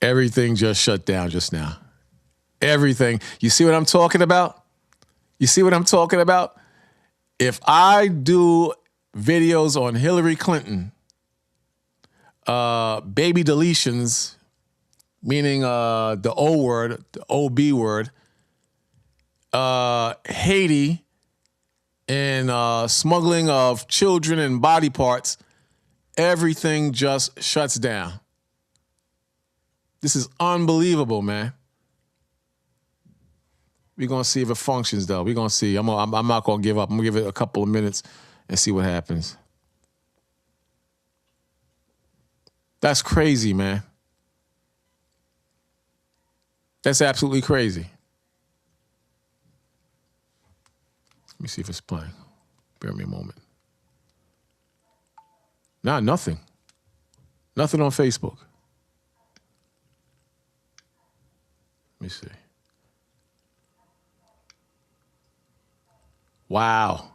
Everything just shut down just now. Everything. You see what I'm talking about? You see what I'm talking about? If I do videos on Hillary Clinton, baby deletions, meaning the O word, the OB word, Haiti, and smuggling of children and body parts, everything just shuts down. This is unbelievable, man. We're going to see if it functions, though. We're going to see. I'm not going to give up. I'm going to give it a couple of minutes and see what happens. That's crazy, man. That's absolutely crazy. Let me see if it's playing. Bear me a moment. Nah, nothing. Nothing on Facebook. Let me see. Wow.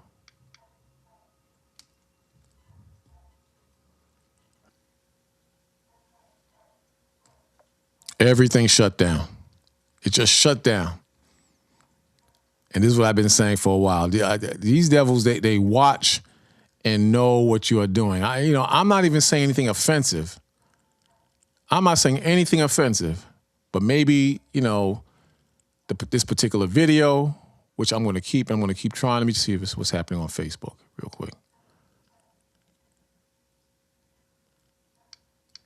Everything shut down. It just shut down. And this is what I've been saying for a while. These devils, they watch and know what you are doing. I'm not even saying anything offensive. I'm not saying anything offensive. But maybe, this particular video, which I'm going to keep trying. Let me see if it's what's happening on Facebook real quick.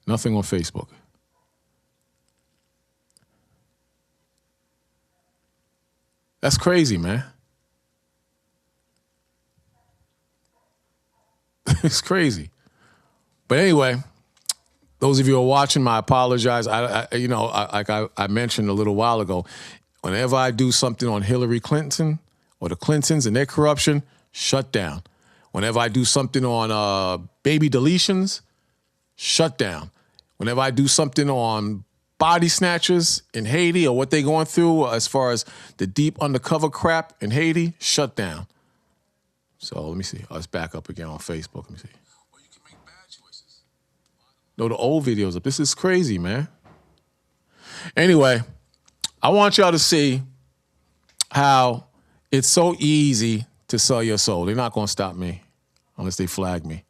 Nothing on Facebook. That's crazy, man. It's crazy. But anyway, those of you who are watching, I apologize. I mentioned a little while ago, whenever I do something on Hillary Clinton or the Clintons and their corruption, shut down. Whenever I do something on baby deletions, shut down. Whenever I do something on body snatchers in Haiti or what they're going through as far as the deep undercover crap in Haiti, shut down. So let me see. Let's back up again on Facebook. Let me see. Or you can make bad choices. No, the old videos up. This is crazy, man. Anyway, I want y'all to see how it's so easy to sell your soul. They're not going to stop me unless they flag me.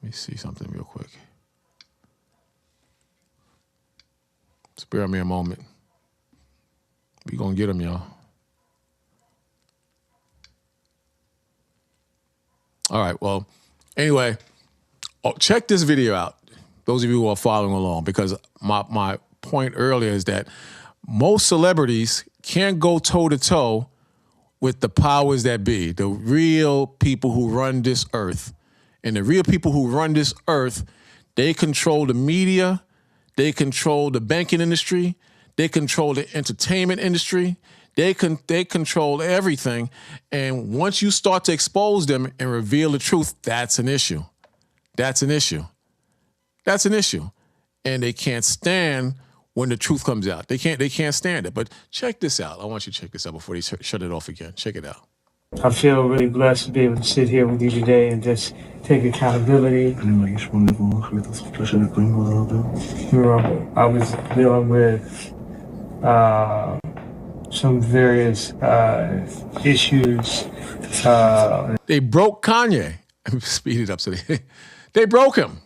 Let me see something real quick. Spare me a moment. We gonna get them, y'all. All right, well, anyway, check this video out, those of you who are following along, because my point earlier is that most celebrities can't go toe-to-toe with the powers that be, the real people who run this earth. And the real people who run this earth, they control the media, they control the banking industry. They control the entertainment industry. They control everything. And once you start to expose them and reveal the truth, that's an issue. That's an issue. That's an issue. And they can't stand when the truth comes out. They can't stand it. But check this out. I want you to check this out before they shut it off again. Check it out. I feel really blessed to be able to sit here with you today and just take accountability. I was dealing with some various issues. They broke Kanye. Speed it up. So they broke him.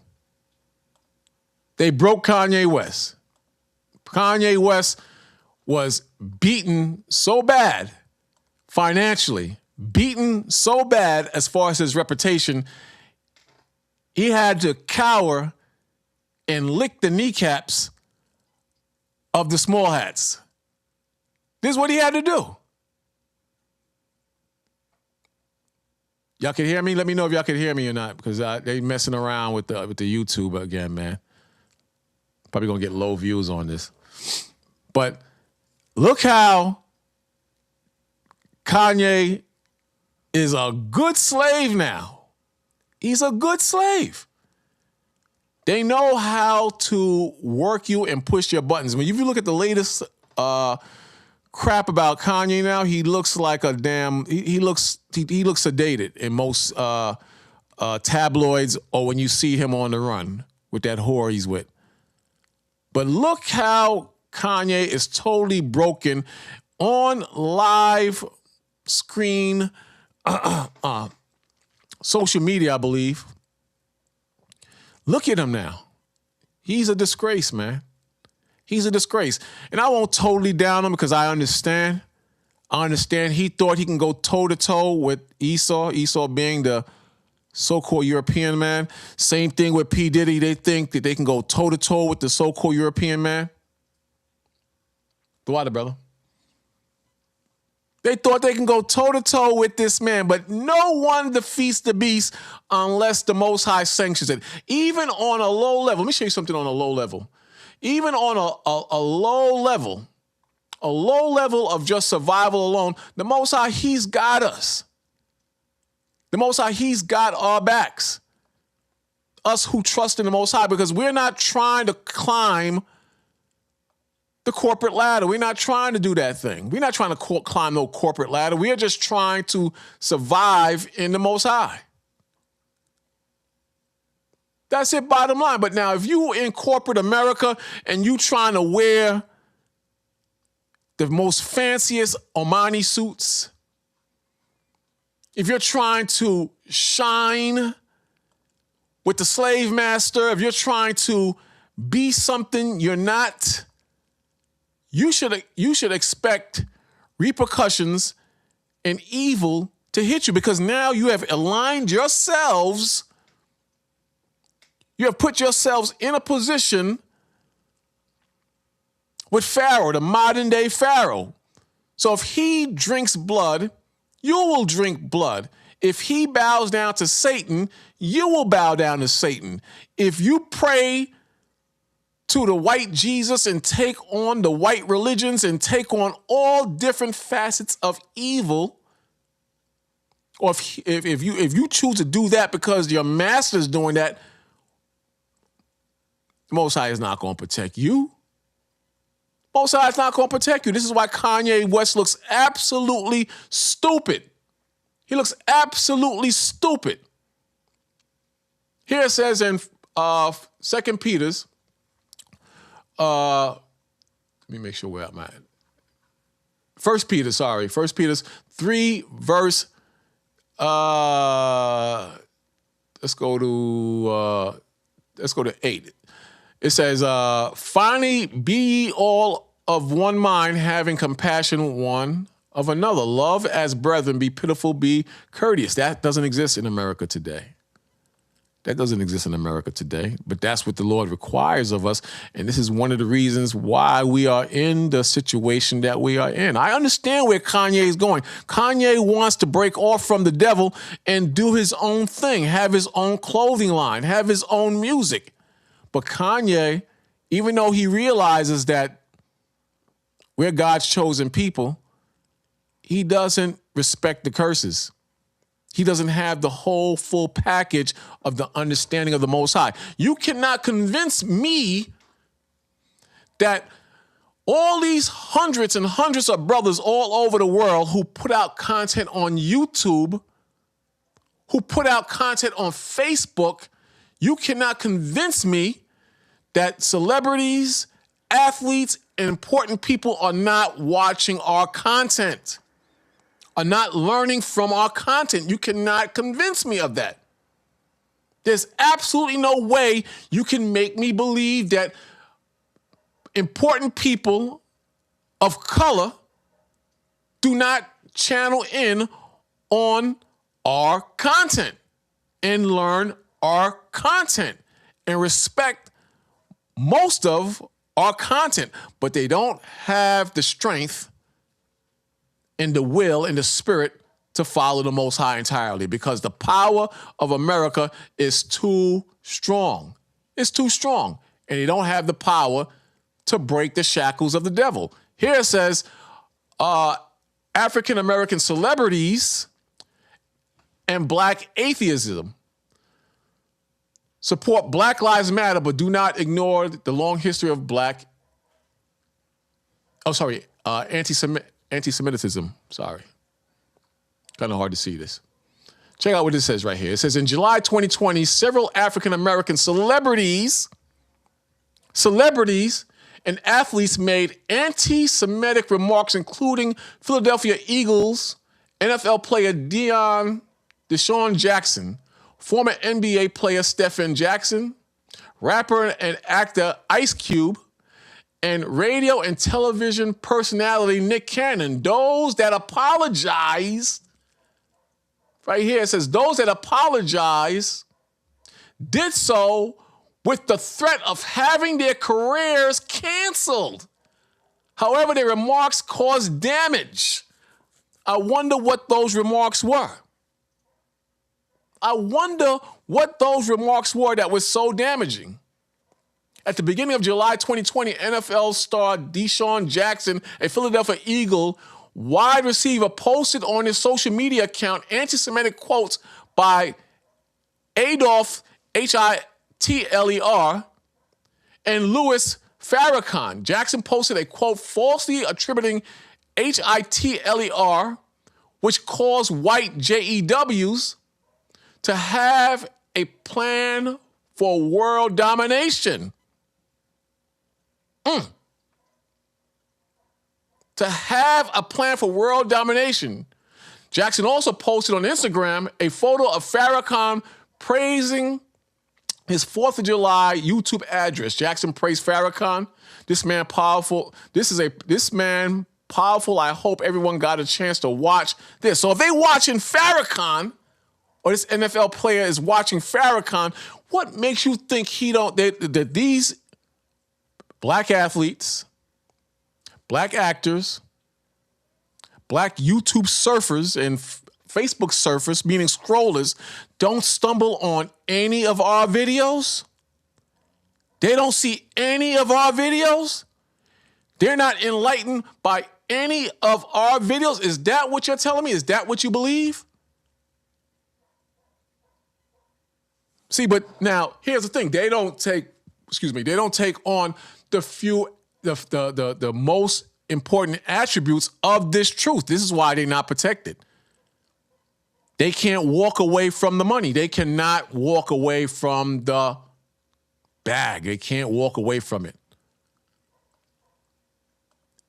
They broke Kanye West. Kanye West was beaten so bad financially, beaten so bad as far as his reputation, he had to cower and lick the kneecaps of the small hats. This is what he had to do. Y'all can hear me? Let me know if y'all can hear me or not, because they messing around with the YouTube again, man. Probably gonna get low views on this. But look how Kanye is a good slave now. He's a good slave. They know how to work you and push your buttons. I mean, if you look at the latest crap about Kanye now, he looks like a damn, he looks sedated in most tabloids or when you see him on the run with that whore he's with. But look how Kanye is totally broken on live screen, social media, I believe. Look at him now. He's a disgrace, man. He's a disgrace. And I won't totally down him because I understand. He thought he can go toe-to-toe with Esau being the so-called European man. Same thing with P. Diddy. They think that they can go toe-to-toe with the so-called European man. The water, brother. They thought they can go toe-to-toe with this man, but no one defeats the beast unless the Most High sanctions it. Even on a low level, let me show you something on a low level. Even on a low level of just survival alone, the Most High, he's got us. The Most High, he's got our backs. Us who trust in the Most High, because we're not trying to climb the corporate ladder. We're not trying to do that thing. We're not trying to climb no corporate ladder. We are just trying to survive in the Most High. That's it, bottom line. But now, if you in corporate America and you trying to wear the most fanciest Armani suits, if you're trying to shine with the slave master, if you're trying to be something you're not, you should expect repercussions and evil to hit you, because now you have aligned yourselves. You have put yourselves in a position with Pharaoh, the modern day Pharaoh. So if he drinks blood, you will drink blood. If he bows down to Satan, you will bow down to Satan. If you pray to the white Jesus and take on the white religions and take on all different facets of evil, or if you choose to do that because your master's doing that, the Most High is not going to protect you. Most High is not going to protect you. This is why Kanye West looks absolutely stupid. He looks absolutely stupid. Here it says in 2 Peter's, let me make sure where I'm at. 1 Peter's 3 verse, let's go to 8. It says, finally be ye all of one mind, having compassion one of another. Love as brethren, be pitiful, be courteous. That doesn't exist in America today. That doesn't exist in America today, but that's what the Lord requires of us. And this is one of the reasons why we are in the situation that we are in. I understand where Kanye is going. Kanye wants to break off from the devil and do his own thing, have his own clothing line, have his own music. But Kanye, even though he realizes that we're God's chosen people, he doesn't respect the curses. He doesn't have the whole full package of the understanding of the Most High. You cannot convince me that all these hundreds and hundreds of brothers all over the world who put out content on YouTube, who put out content on Facebook, you cannot convince me that celebrities, athletes, and important people are not watching our content, are not learning from our content. You cannot convince me of that. There's absolutely no way you can make me believe that important people of color do not channel in on our content and learn our content and respect most of our content, but they don't have the strength and the will and the spirit to follow the Most High entirely, because the power of America is too strong. It's too strong. And they don't have the power to break the shackles of the devil. Here it says, African-American celebrities and black atheism support Black Lives Matter, but do not ignore the long history of anti-Semitism. Sorry. Kind of hard to see this. Check out what it says right here. It says, in July 2020, several African-American celebrities celebrities and athletes made anti-Semitic remarks, including Philadelphia Eagles NFL player Deshaun Jackson, former NBA player Stephen Jackson, rapper and actor Ice Cube, and radio and television personality Nick Cannon. Those that apologize, right here it says, those that apologize did so with the threat of having their careers canceled. However, their remarks caused damage. I wonder what those remarks were. I wonder what those remarks were that was so damaging. At the beginning of July 2020, NFL star Deshaun Jackson, a Philadelphia Eagle wide receiver, posted on his social media account anti-Semitic quotes by Adolf, Hitler, and Louis Farrakhan. Jackson posted a quote falsely attributing Hitler, which caused white JEWs to have a plan for world domination. To have a plan for world domination. Jackson also posted on Instagram a photo of Farrakhan praising his 4th of July YouTube address. Jackson praised Farrakhan. This man powerful. This man powerful. I hope everyone got a chance to watch this. So if they watching Farrakhan, or this NFL player is watching Farrakhan, what makes you think that these black athletes, black actors, black YouTube surfers and Facebook surfers, meaning scrollers, don't stumble on any of our videos? They don't see any of our videos? They're not enlightened by any of our videos? Is that what you're telling me? Is that what you believe? See, but now here's the thing. They don't take on the most important attributes of this truth. This is why they're not protected. They can't walk away from the money. They cannot walk away from the bag. They can't walk away from it.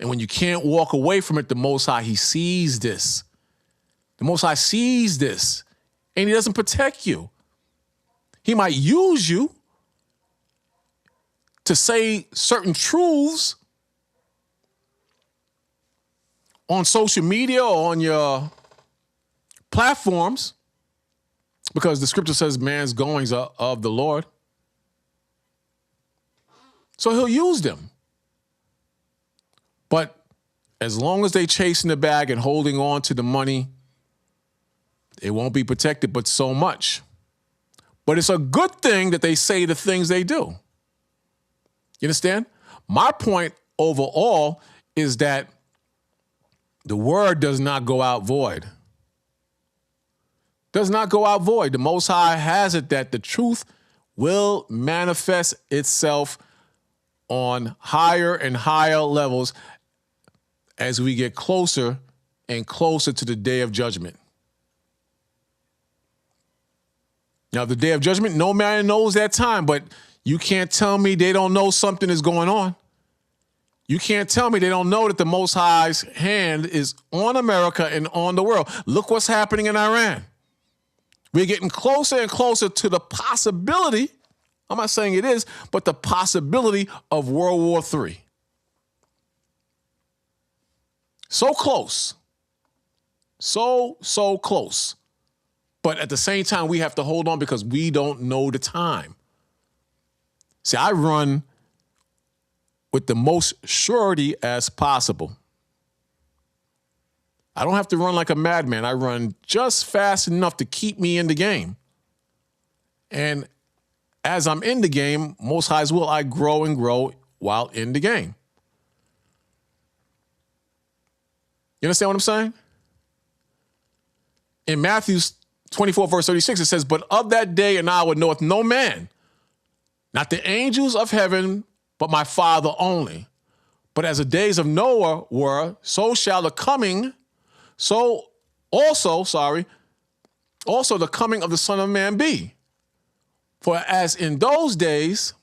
And when you can't walk away from it, the Most High, he sees this. The Most High sees this, and he doesn't protect you. He might use you to say certain truths on social media or on your platforms, because the scripture says man's goings are of the Lord. So he'll use them. But as long as they chasing the bag and holding on to the money, they won't be protected but so much. But it's a good thing that they say the things they do. You understand? My point overall is that the word does not go out void. Does not go out void. The Most High has it that the truth will manifest itself on higher and higher levels as we get closer and closer to the day of judgment. Now, the day of judgment, no man knows that time, but you can't tell me they don't know something is going on. You can't tell me they don't know that the Most High's hand is on America and on the world. Look what's happening in Iran. We're getting closer and closer to the possibility, I'm not saying it is, but the possibility of World War III. So close. So close. But at the same time, we have to hold on because we don't know the time. See, I run with the most surety as possible. I don't have to run like a madman. I run just fast enough to keep me in the game. And as I'm in the game, Most High's will, I grow and grow while in the game. You understand what I'm saying? In Matthew 24, verse 36, it says, "But of that day and hour knoweth no man, not the angels of heaven, but my Father only. But as the days of Noah were, so shall the coming, also the coming of the Son of Man be. For as in those days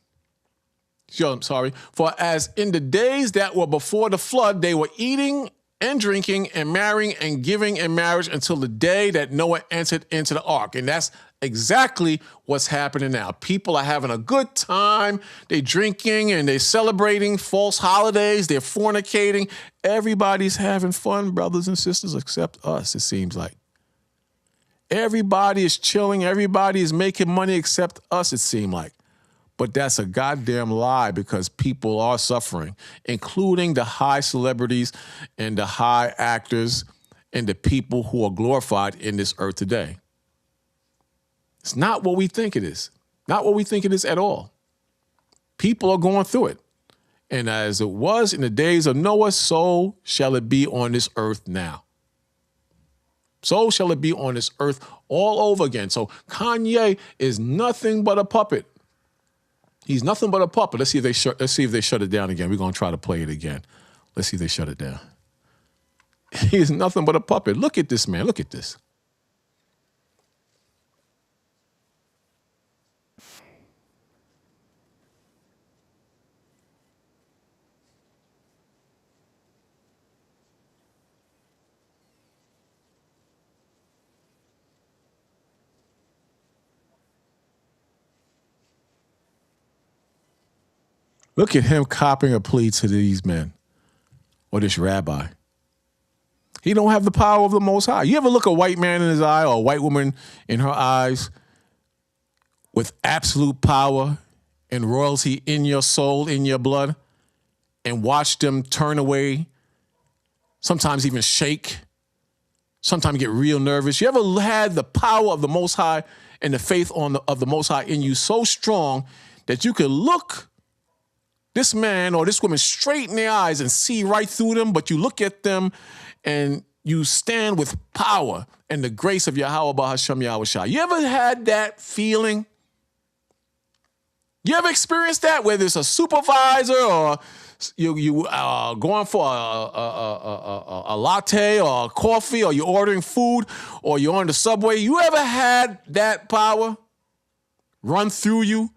I'm sorry. For as in the days that were before the flood, they were eating and drinking and marrying and giving in marriage until the day that Noah entered into the ark. And that's exactly what's happening now. People are having a good time. They're drinking and they're celebrating false holidays. They're fornicating. Everybody's having fun, brothers and sisters, except us, it seems like. Everybody is chilling. Everybody is making money except us, it seems like. But that's a goddamn lie, because people are suffering, including the high celebrities and the high actors and the people who are glorified in this earth today. It's not what we think it is. Not what we think it is at all. People are going through it. And as it was in the days of Noah, so shall it be on this earth now. So shall it be on this earth all over again. So Kanye is nothing but a puppet. He's nothing but a puppet. Let's see if they shut it down again. We're going to try to play it again. Let's see if they shut it down. He's nothing but a puppet. Look at this, man. Look at this. Look at him copying a plea to these men or this rabbi. He don't have the power of the Most High. You ever look a white man in his eye or a white woman in her eyes with absolute power and royalty in your soul, in your blood, and watch them turn away, sometimes even shake, sometimes get real nervous? You ever had the power of the Most High and the faith of the Most High in you so strong that you could look this man or this woman straight in the eyes and see right through them, but you look at them and you stand with power and the grace of Yahweh Bahashem Yahweh Shai? You ever had that feeling? You ever experienced that, whether it's a supervisor or you going for a latte or a coffee, or you're ordering food, or you're on the subway? You ever had that power run through you?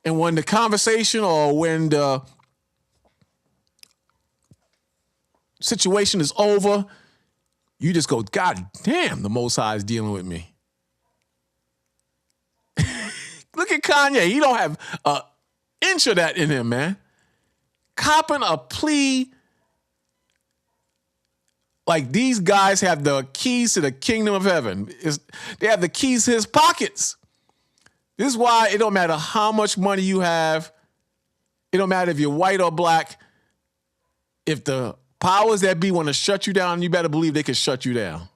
And when the conversation or when the situation is over, you just go, God damn, the Most High is dealing with me. Look at Kanye. He don't have an inch of that in him, man. Copping a plea like these guys have the keys to the kingdom of heaven. They have the keys to his pockets. This is why it don't matter how much money you have. It don't matter if you're white or black. If the powers that be want to shut you down, you better believe they can shut you down.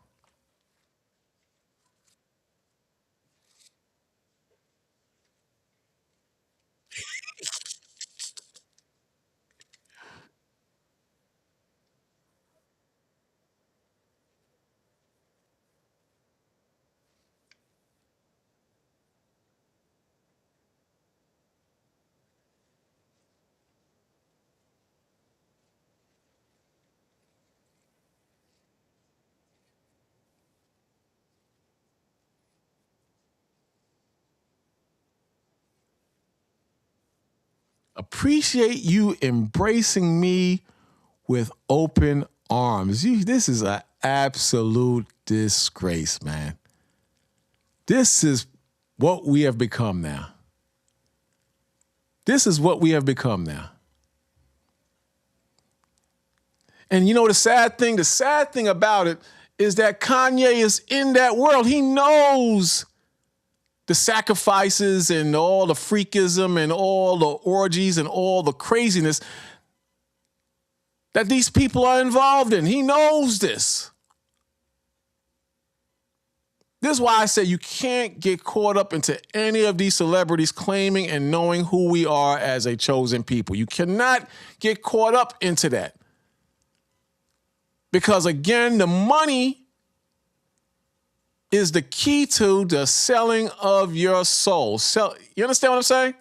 Appreciate you embracing me with open arms. This is an absolute disgrace, man. This is what we have become now. This is what we have become now. And you know the sad thing about it is that Kanye is in that world. He knows the sacrifices and all the freakism and all the orgies and all the craziness that these people are involved in. He knows this. This is why I say you can't get caught up into any of these celebrities claiming and knowing who we are as a chosen people. You cannot get caught up into that. Because again, the money is the key to the selling of your soul. You understand what I'm saying?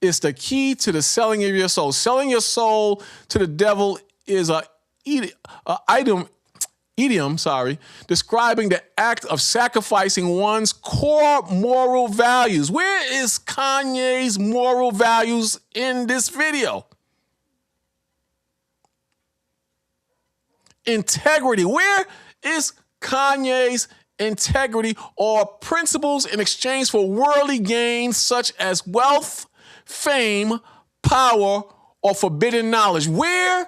It's the key to the selling of your soul. Selling your soul to the devil is a item. idiom, describing the act of sacrificing one's core moral values. Where is Kanye's moral values in this video? Integrity. Where is Kanye's integrity or principles in exchange for worldly gains such as wealth, fame, power, or forbidden knowledge? Where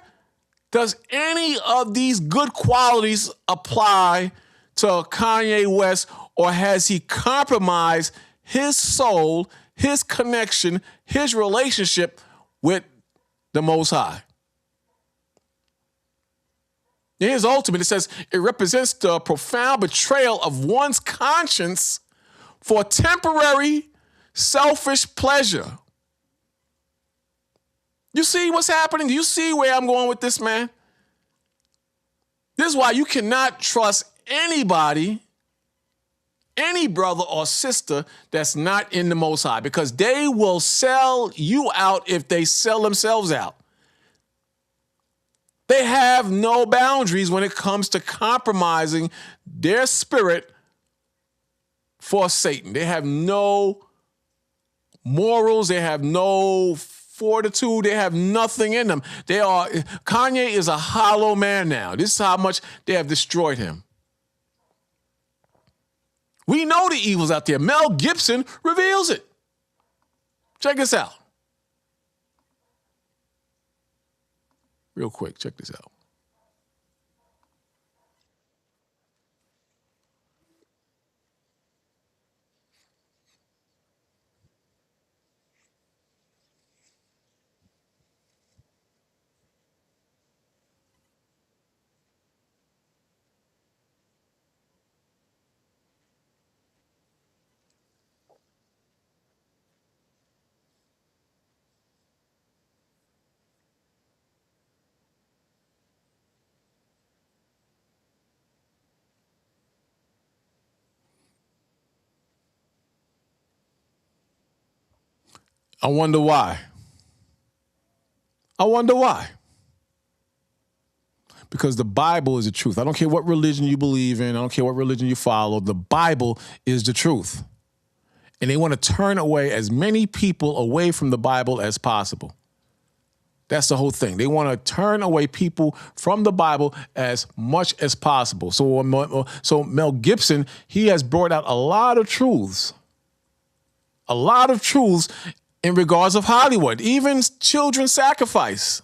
does any of these good qualities apply to Kanye West, or has he compromised his soul, his connection, his relationship with the Most High? Here's ultimate. It says it represents the profound betrayal of one's conscience for temporary selfish pleasure. You see what's happening? Do you see where I'm going with this, man? This is why you cannot trust anybody, any brother or sister that's not in the Most High, because they will sell you out if they sell themselves out. They have no boundaries when it comes to compromising their spirit for Satan. They have no morals. They have no fortitude. They have nothing in them. Kanye is a hollow man now. This is how much they have destroyed him. We know the evil's out there. Mel Gibson reveals it. Check this out. Real quick, check this out. I wonder why. Because the Bible is the truth. I don't care what religion you believe in. I don't care what religion you follow. The Bible is the truth. And they want to turn away as many people away from the Bible as possible. That's the whole thing. They want to turn away people from the Bible as much as possible. So Mel Gibson, he has brought out a lot of truths. In regards of Hollywood, even child sacrifice.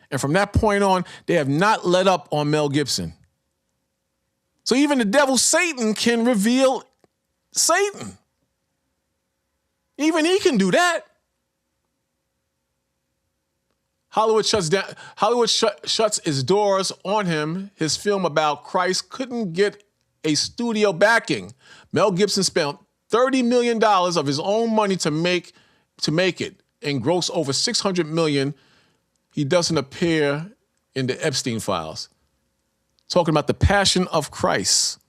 And from that point on, they have not let up on Mel Gibson. So even the devil, Satan, can reveal Satan. Even he can do that. Hollywood shuts its doors on him. His film about Christ couldn't get a studio backing. Mel Gibson spent $30 million of his own money to make it and gross over $600 million. He doesn't appear in the Epstein files. Talking about the Passion of Christ.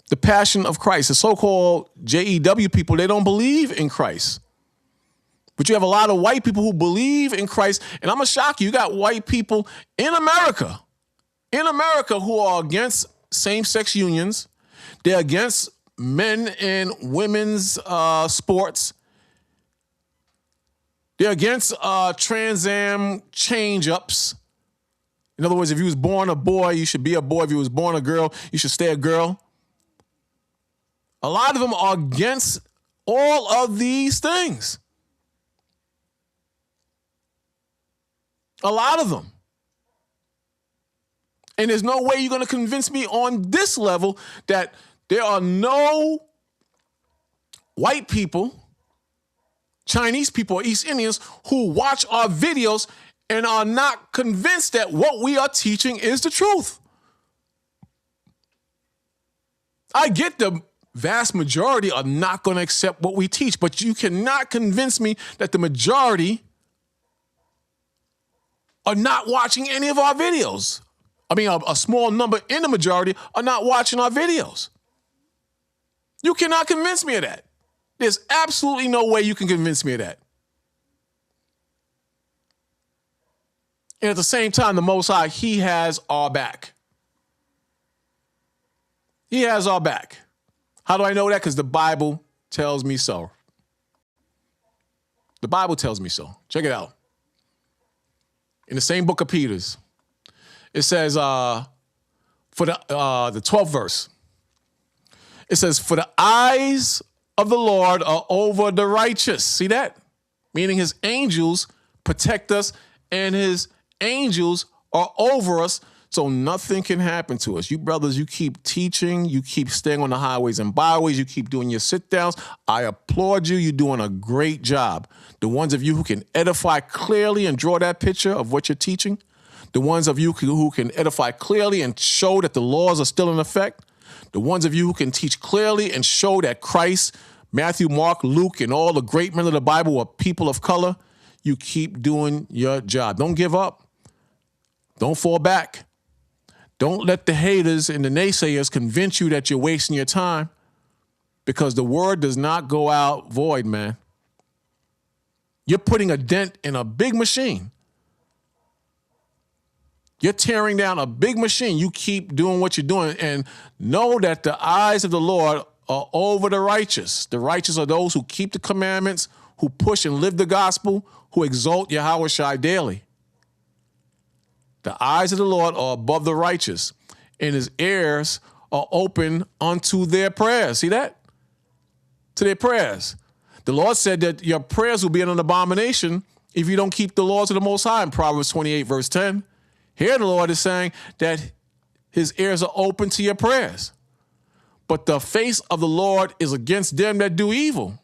The Passion of Christ. The so-called JEW people, they don't believe in Christ. But you have a lot of white people who believe in Christ. And I'm going to shock you. You got white people in America who are against same-sex unions. They're against men and women's sports. They're against Trans Am change-ups. In other words, if you was born a boy, you should be a boy. If you was born a girl, you should stay a girl. A lot of them are against all of these things. A lot of them. And there's no way you're going to convince me on this level that there are no white people, Chinese people, or East Indians who watch our videos and are not convinced that what we are teaching is the truth. I get the vast majority are not going to accept what we teach, but you cannot convince me that the majority are not watching any of our videos. I mean, a small number in the majority are not watching our videos. You cannot convince me of that. There's absolutely no way you can convince me of that. And at the same time, the Most High, he has our back. He has our back. How do I know that? Because the Bible tells me so. The Bible tells me so. Check it out. In the same book of Peter's, it says, for the 12th verse, it says, for the eyes of the Lord are over the righteous. See that? Meaning his angels protect us and his angels are over us, so nothing can happen to us. You brothers, you keep teaching, you keep staying on the highways and byways, you keep doing your sit downs. I applaud you. You're doing a great job. The ones of you who can edify clearly and draw that picture of what you're teaching, the ones of you who can edify clearly and show that the laws are still in effect, the ones of you who can teach clearly and show that Christ, Matthew, Mark, Luke, and all the great men of the Bible were people of color, you keep doing your job. Don't give up. Don't fall back. Don't let the haters and the naysayers convince you that you're wasting your time, because the word does not go out void, man. You're putting a dent in a big machine. You're tearing down a big machine. You keep doing what you're doing, and know that the eyes of the Lord are over the righteous. The righteous are those who keep the commandments, who push and live the gospel, who exalt Yahweh Shai daily. The eyes of the Lord are above the righteous, and his ears are open unto their prayers. See that? To their prayers. The Lord said that your prayers will be an abomination if you don't keep the laws of the Most High in Proverbs 28, verse 10. Here the Lord is saying that his ears are open to your prayers. But the face of the Lord is against them that do evil.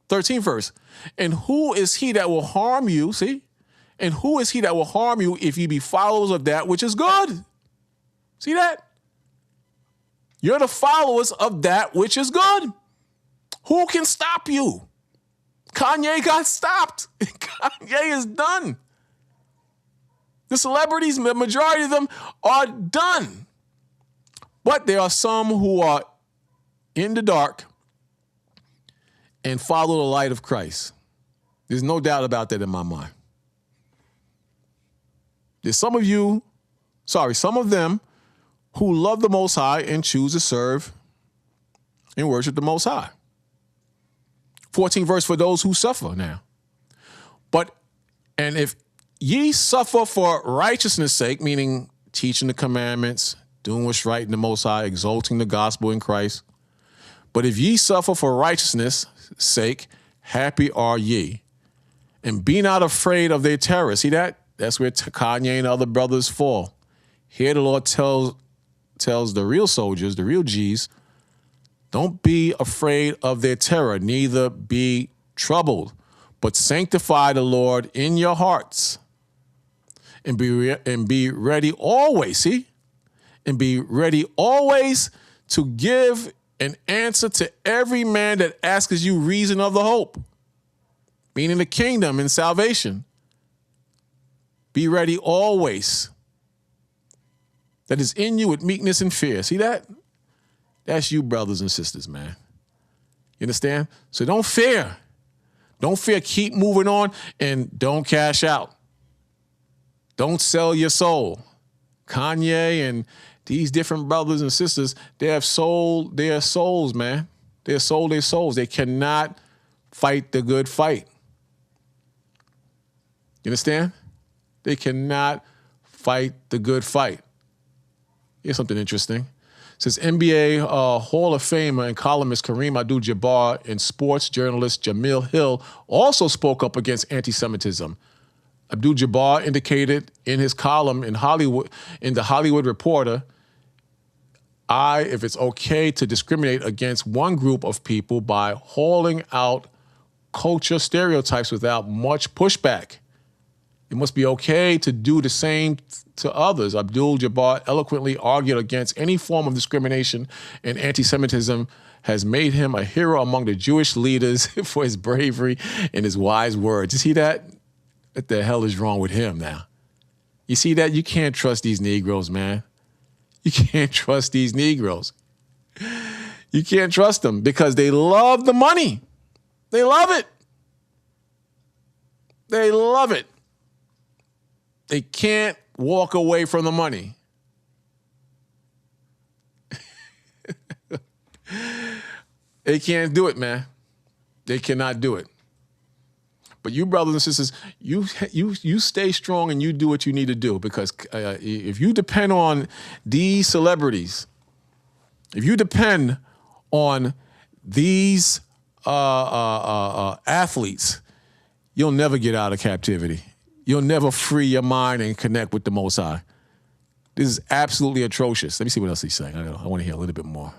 13th verse. And who is he that will harm you? See? And who is he that will harm you if you be followers of that which is good? See that? You're the followers of that which is good. Who can stop you? Kanye got stopped. Kanye is done. The celebrities, the majority of them are done. But there are some who are in the dark and follow the light of Christ. There's no doubt about that in my mind. There's some of them who love the Most High and choose to serve and worship the Most High. 14th verse, for those who suffer now. And if ye suffer for righteousness' sake, meaning teaching the commandments, doing what's right in the Most High, exalting the gospel in Christ. But if ye suffer for righteousness' sake, happy are ye. And be not afraid of their terror. See that? That's where Kanye and other brothers fall. Here the Lord tells the real soldiers, the real G's, don't be afraid of their terror, neither be troubled, but sanctify the Lord in your hearts. And be ready always, see? And be ready always to give an answer to every man that asks you reason of the hope, meaning the kingdom and salvation. Be ready always. That is in you with meekness and fear. See that? That's you, brothers and sisters, man. You understand? So don't fear. Don't fear. Keep moving on and don't cash out. Don't sell your soul. Kanye and these different brothers and sisters, they have sold their souls, man. They have sold their souls. They cannot fight the good fight. You understand? They cannot fight the good fight. Here's something interesting. It says NBA Hall of Famer and columnist Kareem Abdul-Jabbar and sports journalist Jamil Hill also spoke up against anti-Semitism. Abdul-Jabbar indicated in his column in the Hollywood Reporter, if it's okay to discriminate against one group of people by hauling out culture stereotypes without much pushback. It must be okay to do the same to others. Abdul-Jabbar eloquently argued against any form of discrimination, and anti-Semitism has made him a hero among the Jewish leaders for his bravery and his wise words. You see that? What the hell is wrong with him now? You see that? You can't trust these Negroes, man. You can't trust these Negroes. You can't trust them because they love the money. They love it. They love it. They can't walk away from the money. They can't do it, man. They cannot do it. But you brothers and sisters, you stay strong and you do what you need to do, because if you depend on these celebrities, if you depend on these athletes, you'll never get out of captivity. You'll never free your mind and connect with the Most High. This is absolutely atrocious. Let me see what else he's saying. I want to hear a little bit more.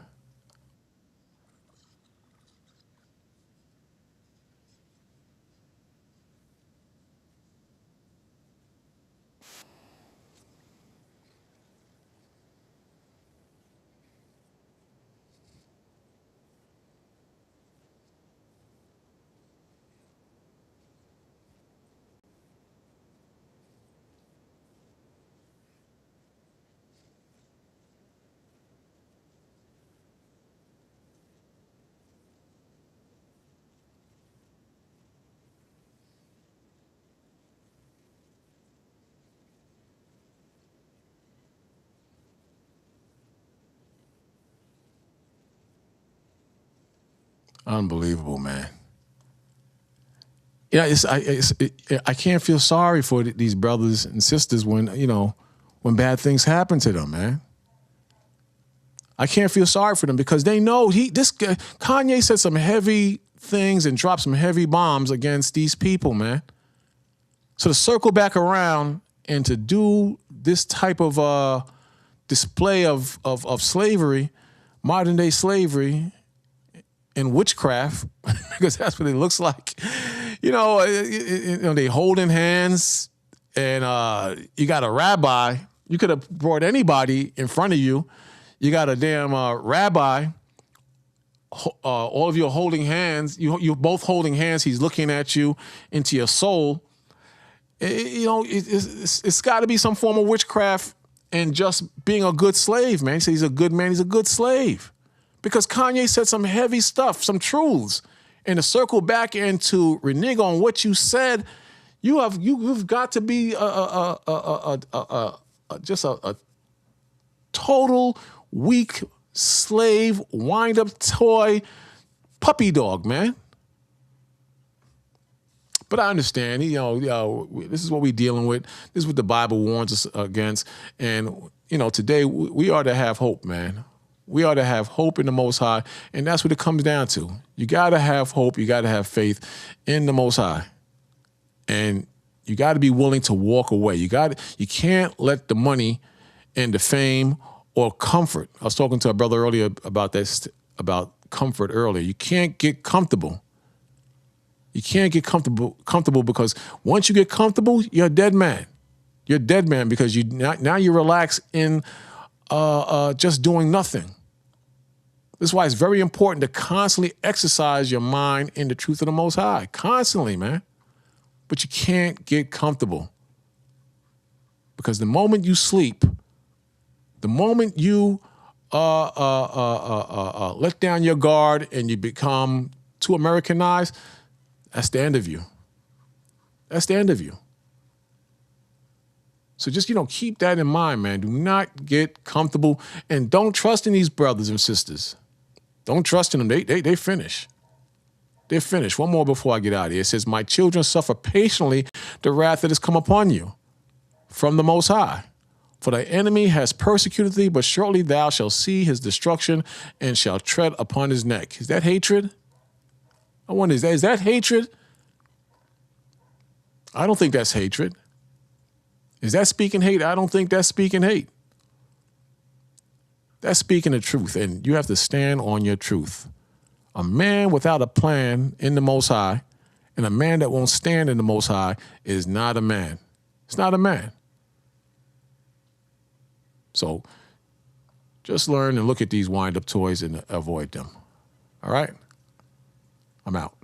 Unbelievable, man. Yeah, I can't feel sorry for these brothers and sisters when when bad things happen to them, man. I can't feel sorry for them because they know Kanye said some heavy things and dropped some heavy bombs against these people, man. So to circle back around and to do this type of display of slavery, modern day slavery, and witchcraft, because that's what it looks like. They holding hands, and you got a rabbi. You could have brought anybody in front of you. You got a damn rabbi. All of you are holding hands. You're both holding hands. He's looking at you into your soul. It's got to be some form of witchcraft and just being a good slave, man. He said he's a good man. He's a good slave. Because Kanye said some heavy stuff, some truths. And to circle back and to renege on what you said, you've got to be just a total weak slave, wind-up toy, puppy dog, man. But I understand, this is what we're dealing with. This is what the Bible warns us against. And, today we are to have hope, man. We ought to have hope in the Most High, and that's what it comes down to. You got to have hope. You got to have faith in the Most High, and you got to be willing to walk away. You can't let the money and the fame or comfort. I was talking to a brother earlier about this, about comfort earlier. You can't get comfortable. You can't get comfortable because once you get comfortable, you're a dead man. You're a dead man because now you relax in just doing nothing. This is why it's very important to constantly exercise your mind in the truth of the Most High. Constantly, man. But you can't get comfortable. Because the moment you sleep, the moment you let down your guard and you become too Americanized, that's the end of you. That's the end of you. So just, keep that in mind, man. Do not get comfortable and don't trust in these brothers and sisters. Don't trust in them. They finish. They're finished. One more before I get out of here. It says, my children suffer patiently the wrath that has come upon you from the Most High. For thy enemy has persecuted thee, but shortly thou shalt see his destruction and shalt tread upon his neck. Is that hatred? I wonder, is that hatred? I don't think that's hatred. Is that speaking hate? I don't think that's speaking hate. That's speaking the truth, and you have to stand on your truth. A man without a plan in the Most High and a man that won't stand in the Most High is not a man. It's not a man. So just learn and look at these wind-up toys and avoid them. All right? I'm out.